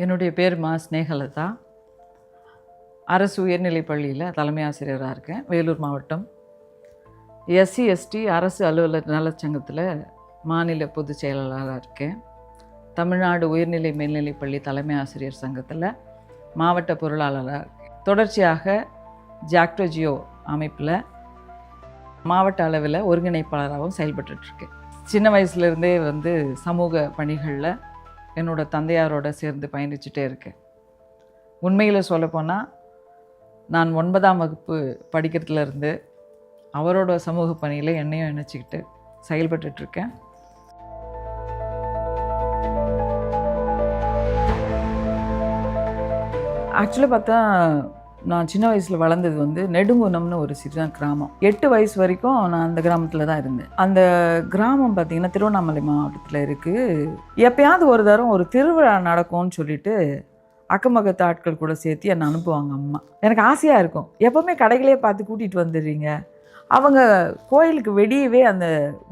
என்னுடைய பேர் ஸ்னேகலதா. அரசு உயர்நிலைப் பள்ளியில் தலைமை ஆசிரியராக இருக்கேன். வேலூர் மாவட்டம். எஸ்சி எஸ்டி அரசு அலுவலர் நலச்சங்கத்தில் மாநில பொதுச் செயலாளராக இருக்கேன். தமிழ்நாடு உயர்நிலை மேல்நிலைப் பள்ளி தலைமை ஆசிரியர் சங்கத்தில் மாவட்ட பொருளாளராக இருக்கேன். தொடர்ச்சியாக ஜாக்டோஜியோ அமைப்பில் மாவட்ட அளவில் ஒருங்கிணைப்பாளராகவும் செயல்பட்டுருக்கேன். சின்ன வயசுலேருந்தே சமூக பணிகளில் என்னோடய தந்தையாரோடு சேர்ந்து பயணிச்சுட்டே இருக்கேன். உண்மையில் சொல்லப்போனால் நான் 9ஆம் வகுப்பு படிக்கிறதுலேருந்து அவரோட சமூக பணியில் என்னையும் இணைச்சிக்கிட்டு செயல்பட்டுருக்கேன். ஆக்சுவலாக பார்த்தா நான் சின்ன வயசில் வளர்ந்தது நெடுங்குணம்னு ஒரு சின்ன கிராமம். 8 வயசு வரைக்கும் நான் அந்த கிராமத்தில் தான் இருந்தேன். அந்த கிராமம் பார்த்திங்கன்னா திருவண்ணாமலை மாவட்டத்தில் இருக்குது. எப்பயாவது ஒரு தரம் ஒரு திருவிழா நடக்கும்னு சொல்லிட்டு அக்கம் பக்கத்து ஆட்கள் கூட சேர்த்து என்னை அனுப்புவாங்க அம்மா. எனக்கு ஆசையாக இருக்கும், எப்போவுமே கடைகளே பார்த்து கூட்டிகிட்டு வந்துடுறீங்க. அவங்க கோயிலுக்கு வெளியவே அந்த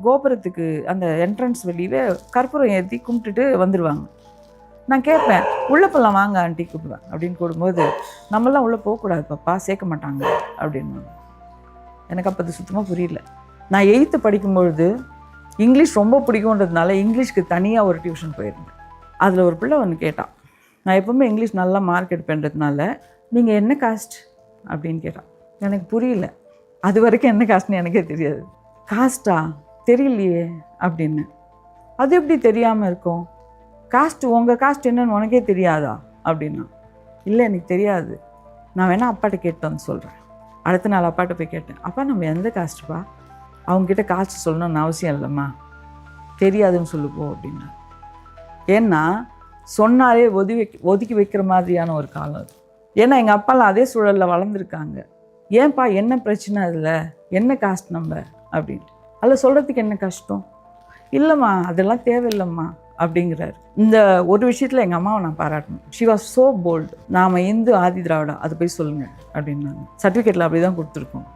கோபுரத்துக்கு அந்த என்ட்ரன்ஸ் வெளியவே கற்பூரம் ஏற்றி கும்பிட்டுட்டு வந்துடுவாங்க. நான் கேட்பேன், உள்ளே போகலாம் வாங்க ஆண்டி கூப்பிடுவேன் அப்படின்னு கூடும்போது, நம்மளாம் உள்ளே போகக்கூடாது பாப்பா, சேர்க்க மாட்டாங்க அப்படின்னு. எனக்கு அப்போ அது சுத்தமாக புரியல. நான் 8th படிக்கும்பொழுது இங்கிலீஷ் ரொம்ப பிடிக்குன்றதுனால இங்கிலீஷ்க்கு தனியாக ஒரு டியூஷன் போயிருந்தேன். அதில் ஒரு பிள்ளை ஒன்று கேட்டான், நான் எப்போவுமே இங்கிலீஷ் நல்லா மார்க் எடுப்பேன்றதுனால நீங்கள் என்ன காஸ்ட் அப்படின்னு கேட்டான். எனக்கு புரியல, அது வரைக்கும் என்ன காஸ்ட்னு எனக்கே தெரியாது. காஸ்ட்டா தெரியலையே அப்படின்னு. அது எப்படி தெரியாமல் இருக்கும்? காஸ்ட்டு உங்கள் காஸ்ட் என்னன்னு உனக்கே தெரியாதா அப்படின்னா. இல்லை எனக்கு தெரியாது, நான் வேணால் அப்பாட்ட கேட்டு வந்து சொல்கிறேன். அடுத்த நாள் அப்பாட்ட போய் கேட்டேன், அப்பா நம்ம எந்த காஸ்ட்டுப்பா? அவங்கக்கிட்ட காஸ்ட் சொல்லணும்னு அவசியம் இல்லைம்மா, தெரியாதுன்னு சொல்லுப்போ அப்படின்னா. ஏன்னா சொன்னாலே ஒதுக்கி வைக்கிற மாதிரியான ஒரு காலம் அது. ஏன்னா எங்கள் அப்பாலாம் அதே சூழலில் வளர்ந்துருக்காங்க. ஏன்ப்பா என்ன பிரச்சனை அதில், என்ன காஸ்ட் நம்ம அப்படின்ட்டு. அதில் சொல்கிறதுக்கு என்ன கஷ்டம்? இல்லைம்மா அதெல்லாம் தேவையில்லைம்மா அப்படிங்கிறாரு. இந்த ஒரு விஷயத்தில் எங்கள் அம்மாவை நான் பாராட்டணும். She was so bold. நாம் இந்து ஆதி திராவிடா, அது போய் சொல்லுங்கள் அப்படின்னாங்க. சர்டிஃபிகேட்டில் அப்படி தான் கொடுத்துருக்கோம்.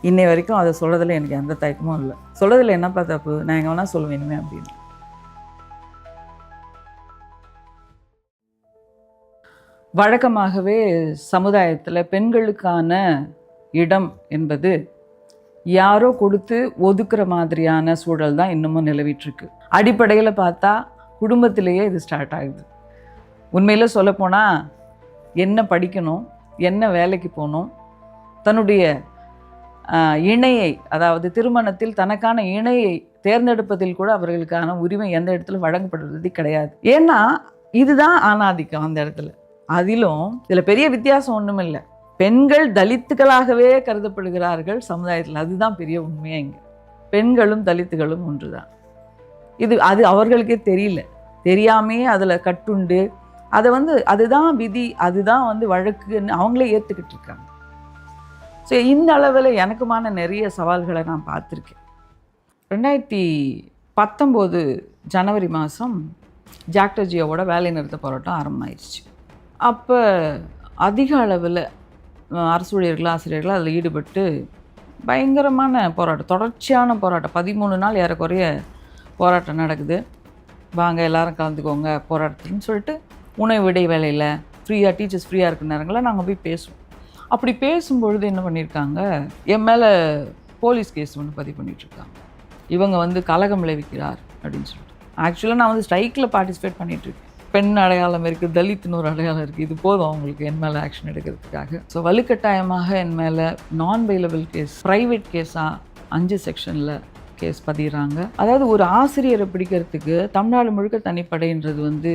இன்னை வரைக்கும் அதை சொல்கிறதுல எனக்கு எந்த தயக்கமும் இல்லை. சொல்கிறதுல என்னப்பா தப்பு, நான் எங்கே வேணால் சொல்லுவேன் இனிமே அப்படின்னு. வழக்கமாகவே சமுதாயத்தில் பெண்களுக்கான இடம் என்பது யாரோ கொடுத்து ஒதுக்குற மாதிரியான சூழல் தான் இன்னமும் நிலவிட்டுருக்கு. அடிப்படையில் பார்த்தா குடும்பத்திலேயே இது ஸ்டார்ட் ஆகுது. உண்மையில் சொல்லப்போனால் என்ன படிக்கணும், என்ன வேலைக்கு போகணும், தன்னுடைய இணையை, அதாவது திருமணத்தில் தனக்கான இணையை தேர்ந்தெடுப்பதில் கூட அவர்களுக்கான உரிமை எந்த இடத்துல வழங்கப்படுறது கிடையாது. ஏன்னா இதுதான் ஆணாதிக்கம் அந்த இடத்துல. அதிலும் இதில் பெரிய வித்தியாசம் ஒன்றும் இல்லை. பெண்கள் தலித்துகளாகவே கருதப்படுகிறார்கள் சமுதாயத்தில். அதுதான் பெரிய உண்மையாக இங்கே. பெண்களும் தலித்துகளும் ஒன்று தான். அது அவர்களுக்கே தெரியல. தெரியாமே அதில் கட்டுண்டு அதை அதுதான் விதி, அதுதான் வழக்குன்னு அவங்களே ஏற்றுக்கிட்டு இருக்காங்க. ஸோ இந்த அளவில் எனக்குமான நிறைய சவால்களை நான் பார்த்துருக்கேன். 2019 ஜனவரி மாதம் ஜாக்டோஜியோவோட வேலை நிறுத்த போராட்டம் ஆரம்பமாயிடுச்சு. அப்போ அதிக அளவில் அரசு ஊழியர்கள் ஆசிரியர்கள் அதில் ஈடுபட்டு பயங்கரமான போராட்டம், தொடர்ச்சியான போராட்டம். 13 நாள் ஏறக்குறைய போராட்டம் நடக்குது. வாங்க எல்லாரும் கலந்துக்கோங்க போராட்டத்துன்னு சொல்லிட்டு உணவு இடைவேளையில் ஃப்ரீயாக, டீச்சர்ஸ் ஃப்ரீயாக இருக்கிற நேரங்களில் நாங்கள் போய் பேசுவோம். அப்படி பேசும்பொழுது என்ன பண்ணியிருக்காங்க, என் மேலே போலீஸ் கேஸ் ஒன்று பதிவு பண்ணிகிட்ருக்காங்க. இவங்க கலகம் விளைவிக்கிறார் அப்படின்னு சொல்லிட்டு. ஆக்சுவலாக நான் ஸ்ட்ரைக்கில் பார்ட்டிசிபேட் பண்ணிகிட்ருக்கேன். பெண் அடையாளம் இருக்குது, தலித்துன்னு ஒரு அடையாளம் இருக்குது. இது போதும் அவங்களுக்கு என் மேலே ஆக்ஷன் எடுக்கிறதுக்காக. ஸோ வலுக்கட்டாயமாக என் மேலே நான் பெயிலபிள் கேஸ், ப்ரைவேட் கேஸாக 5 செக்ஷனில் கேஸ் பதிகிறாங்க. அதாவது ஒரு ஆசிரியரை பிடிக்கிறதுக்கு தமிழ்நாடு முழுக்க தனிப்படைன்றது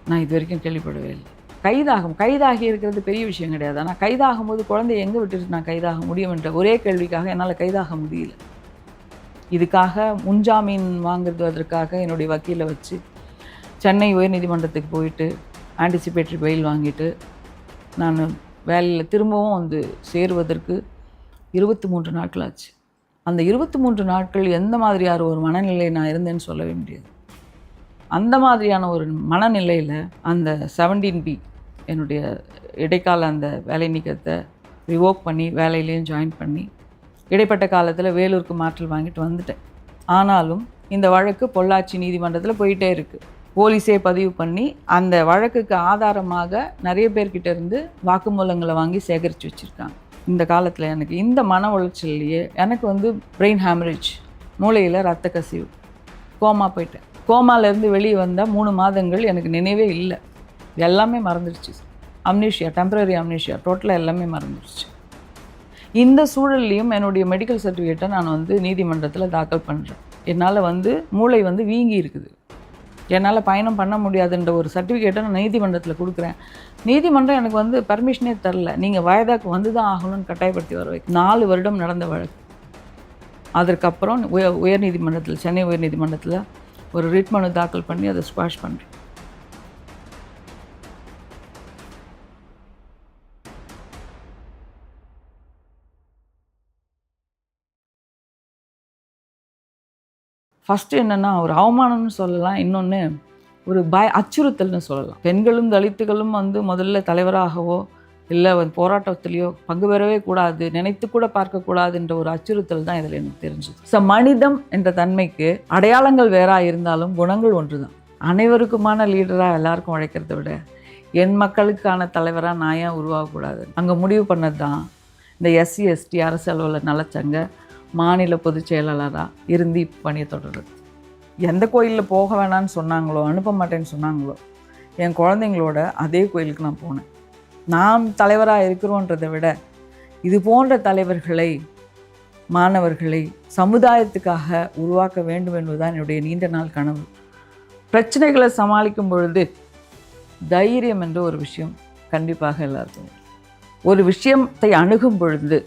நான் இது வரைக்கும் கேள்விப்படவே இல்லை. கைதாகி இருக்கிறது பெரிய விஷயம் கிடையாது. ஆனால் கைதாகும்போது குழந்தைய எங்கே விட்டுட்டு நான் கைதாக முடியும் என்ற ஒரே கேள்விக்காக என்னால் கைதாக முடியல. இதுக்காக முன்ஜாமீன் வாங்குவதற்காக என்னுடைய வக்கீலை வச்சு சென்னை உயர்நீதிமன்றத்துக்கு போயிட்டு ஆன்டிசிபேட்டரி பெயில் வாங்கிட்டு நான் வேலையில் திரும்பவும் சேருவதற்கு 23 நாட்கள் ஆச்சு. அந்த 23 நாட்கள் எந்த மாதிரியான ஒரு மனநிலை நான் இருந்தேன்னு சொல்லவே முடியாது. அந்த மாதிரியான ஒரு மனநிலையில் அந்த 17B என்னுடைய இடைக்கால அந்த வேலை நீக்கத்தை ரிவோக் பண்ணி வேலையிலையும் ஜாயின் பண்ணி இடைப்பட்ட காலத்தில் வேலூருக்கு மாற்றல் வாங்கிட்டு வந்துட்டேன். ஆனாலும் இந்த வழக்கு பொள்ளாச்சி நீதிமன்றத்தில் போயிட்டே இருக்குது. போலீஸே பதிவு பண்ணி அந்த வழக்குக்கு ஆதாரமாக நிறைய பேர்கிட்ட இருந்து வாக்குமூலங்களை வாங்கி சேகரித்து வச்சுருக்காங்க. இந்த காலத்தில் எனக்கு இந்த மன உளைச்சல்லையே எனக்கு வந்து பிரெயின் ஹேமரேஜ், மூளையில் ரத்த கசிவு, கோமா போயிட்டேன். கோமாலேருந்து வெளியே வந்தால் 3 மாதங்கள் எனக்கு நினைவே இல்லை, எல்லாமே மறந்துடுச்சு. அம்னீஷியா, டெம்பரரி அம்னீஷியா, டோட்டலாக எல்லாமே மறந்துடுச்சு. இந்த சூழல்லையும் என்னுடைய மெடிக்கல் சர்டிஃபிகேட்டை நான் வந்து நீதிமன்றத்தில் தாக்கல் பண்ணுறேன். என்னால் வந்து மூளை வந்து வீங்கி இருக்குது, என்னால் பயணம் பண்ண முடியாதுன்ற ஒரு சர்டிஃபிகேட்டை நான் நீதிமன்றத்தில் கொடுக்குறேன். நீதிமன்றம் எனக்கு வந்து பர்மிஷனே தரல, நீங்கள் வாய்தாக்கு வந்து தான் ஆகணும்னு கட்டாயப்படுத்தி வர வைக்க. 4 வருடம் நடந்த வழக்கு. அதற்கப்புறம் உயர்நீதிமன்றத்தில், சென்னை உயர்நீதிமன்றத்தில் ஒரு ரிட் மனு தாக்கல் பண்ணி அதை ஸ்குவாஷ் பண்ணுறேன். ஃபஸ்ட்டு என்னென்னா ஒரு அவமானம்னு சொல்லலாம், இன்னொன்று ஒரு அச்சுறுத்தல்னு சொல்லலாம். பெண்களும் தலித்துகளும் வந்து முதல்ல தலைவராகவோ இல்லை போராட்டத்திலையோ பங்கு பெறவே கூடாது, நினைத்து கூட பார்க்கக்கூடாதுன்ற ஒரு அச்சுறுத்தல் தான் இதில் எனக்கு தெரிஞ்சுது. மனிதம் என்ற தன்மைக்கு அடையாளங்கள் வேறாக இருந்தாலும் குணங்கள் ஒன்று தான். அனைவருக்குமான லீடராக எல்லாருக்கும் உழைக்கிறத விட என் மக்களுக்கான தலைவராக நான் ஏன் உருவாகக்கூடாது, அங்கே முடிவு பண்ணது தான் இந்த SC ST அரசு அலுவலர் நலச்சங்க மாநில பொதுச் செயலாளராக இருந்து பணியை தொடர்றது. எந்த கோயிலில் போக வேணான்னு சொன்னாங்களோ, அனுப்ப மாட்டேன்னு சொன்னாங்களோ, என் குழந்தைங்களோட அதே கோயிலுக்கு நான் போனேன். நாம் தலைவராக இருக்கிறோன்றதை விட இது போன்ற தலைவர்களை, மாணவர்களை சமுதாயத்துக்காக உருவாக்க வேண்டும் என்பதுதான் என்னுடைய நீண்ட நாள் கனவு. பிரச்சனைகளை சமாளிக்கும் பொழுது தைரியம் என்ற ஒரு விஷயம் கண்டிப்பாக எல்லாருக்கும். ஒரு விஷயத்தை அணுகும் பொழுது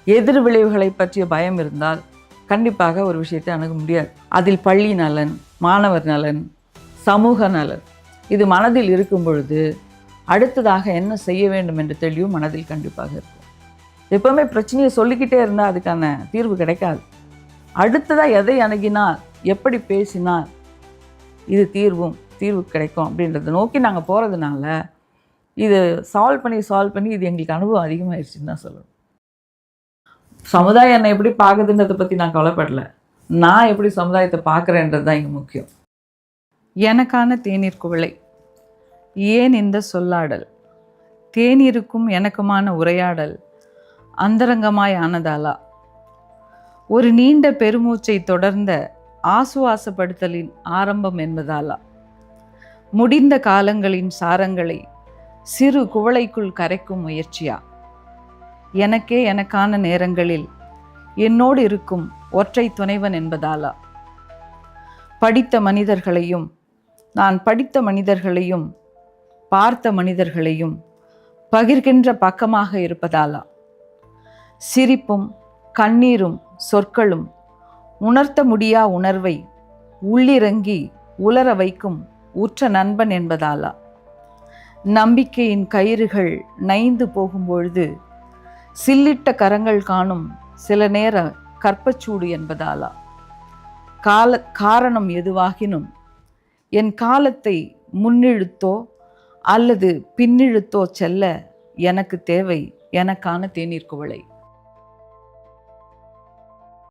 எதிர் விளைவுகளை பற்றிய பயம் இருந்தால் கண்டிப்பாக ஒரு விஷயத்தை அணுக முடியாது. அதில் பள்ளி நலன், மாணவர் நலன், சமூக நலன் இது மனதில் இருக்கும் பொழுது அடுத்ததாக என்ன செய்ய வேண்டும் என்ற தெளிவு மனதில் கண்டிப்பாக இருக்கும். எப்போவுமே பிரச்சனையை சொல்லிக்கிட்டே இருந்தால் அதுக்கான தீர்வு கிடைக்காது. அடுத்ததாக எதை அணுகினால், எப்படி பேசினால் இது தீர்வு கிடைக்கும் அப்படின்றத நோக்கி நாங்கள் போகிறதுனால இது சால்வ் பண்ணி இது எங்களுக்கு அனுபவம் அதிகமாகிடுச்சுன்னு தான் சொல்லணும். சமுதாயம் என்னை எப்படி பார்க்குதுன்றதை பற்றி நான் கவலைப்படலை, நான் எப்படி சமுதாயத்தை பார்க்குறேன்றது தான் இங்கே முக்கியம். எனக்கான தேநீர் குவளை, ஏன் இந்த சொல்லாடல், தேநீருக்கும் எனக்குமான உரையாடல் அந்தரங்கமாய் ஆனதாலா, ஒரு நீண்ட பெருமூச்சை தொடர்ந்த ஆசுவாசப்படுத்தலின் ஆரம்பம் என்பதாலா, முடிந்த காலங்களின் சாரங்களை சிறு குவளைக்குள் கரைக்கும் முயற்சியா, எனக்கே எனக்கான நேரங்களில் என்னோடு இருக்கும் ஒற்றை துணைவன் என்பதாலா, படித்த மனிதர்களையும் நான் படித்த மனிதர்களையும் பார்த்த மனிதர்களையும் பகிர்கின்ற பக்கமாக இருப்பதாலா, சிரிப்பும் கண்ணீரும் சொற்களும் உணர்த்த முடியா உணர்வை உள்ளிறங்கி உலர வைக்கும் உற்ற நண்பன் என்பதாலா, நம்பிக்கையின் கயிறுகள் நைந்து போகும்பொழுது சில்லிட்ட கரங்கள் காணும் சில நேர கற்பச்சூடு என்பதாலா, காரணம் எதுவாகினும் என் காலத்தை முன்னிழுத்தோ அல்லது பின்னிழுத்தோ செல்ல எனக்கு தேவை எனக்கான தேநீர் குவளை.